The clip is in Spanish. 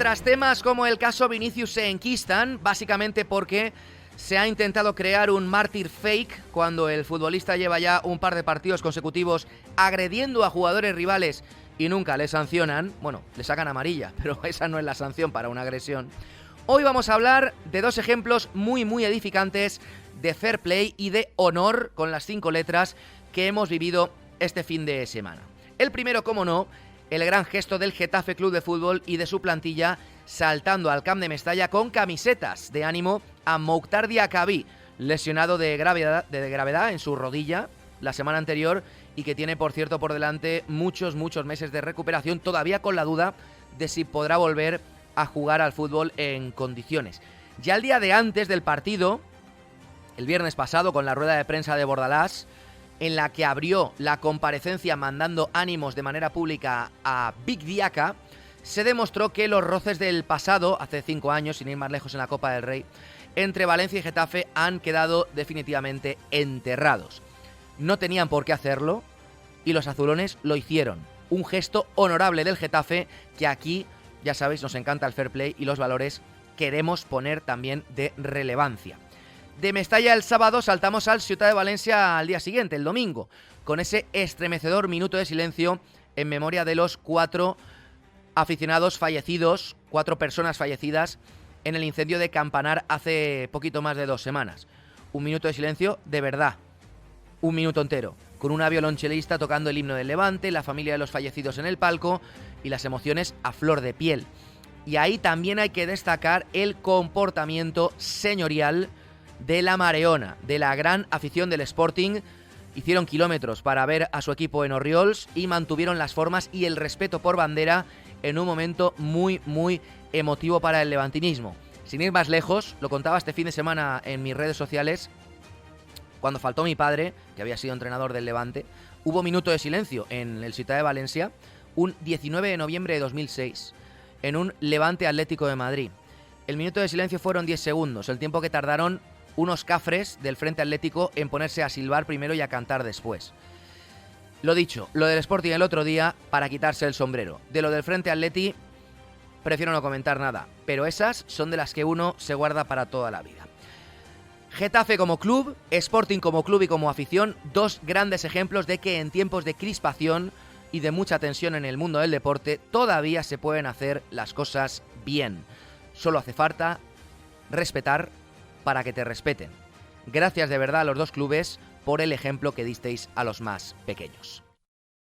tras temas como el caso Vinicius se enquistan, básicamente porque se ha intentado crear un mártir fake cuando el futbolista lleva ya un par de partidos consecutivos agrediendo a jugadores rivales y nunca le sancionan. Bueno, le sacan amarilla, pero esa no es la sanción para una agresión. Hoy vamos a hablar de dos ejemplos muy edificantes de fair play y de honor con las 5 letras que hemos vivido este fin de semana. El primero, como no, el gran gesto del Getafe Club de Fútbol y de su plantilla saltando al Camp de Mestalla con camisetas de ánimo a Mokhtar Diakhaby, lesionado de gravedad en su rodilla la semana anterior y que tiene, por cierto, por delante muchos meses de recuperación, todavía con la duda de si podrá volver a jugar al fútbol en condiciones. Ya el día de antes del partido, el viernes pasado, con la rueda de prensa de Bordalás, en la que abrió la comparecencia mandando ánimos de manera pública a Big Diaka, se demostró que los roces del pasado, hace 5 años, sin ir más lejos en la Copa del Rey, entre Valencia y Getafe han quedado definitivamente enterrados. No tenían por qué hacerlo y los azulones lo hicieron. Un gesto honorable del Getafe que aquí, ya sabéis, nos encanta el fair play y los valores queremos poner también de relevancia. De Mestalla el sábado saltamos al Ciutat de Valencia al día siguiente, el domingo, con ese estremecedor minuto de silencio en memoria de los 4 aficionados fallecidos, 4 personas fallecidas en el incendio de Campanar hace poquito más de 2 semanas. Un minuto de silencio de verdad, un minuto entero, con una violonchelista tocando el himno del Levante, la familia de los fallecidos en el palco y las emociones a flor de piel. Y ahí también hay que destacar el comportamiento señorial de la Mareona, de la gran afición del Sporting. Hicieron kilómetros para ver a su equipo en Orriols y mantuvieron las formas y el respeto por bandera en un momento muy emotivo para el levantinismo. Sin ir más lejos, lo contaba este fin de semana en mis redes sociales, cuando faltó mi padre, que había sido entrenador del Levante, hubo minuto de silencio en el Ciutat de Valencia, un 19 de noviembre de 2006, en un Levante Atlético de Madrid. El minuto de silencio fueron 10 segundos, el tiempo que tardaron unos cafres del Frente Atlético en ponerse a silbar primero y a cantar después. Lo dicho, lo del Sporting el otro día para quitarse el sombrero. De lo del Frente Atleti prefiero no comentar nada, pero esas son de las que uno se guarda para toda la vida. Getafe como club, Sporting como club y como afición, dos grandes ejemplos de que en tiempos de crispación y de mucha tensión en el mundo del deporte todavía se pueden hacer las cosas bien. Solo hace falta respetar para que te respeten. Gracias de verdad a los dos clubes por el ejemplo que disteis a los más pequeños.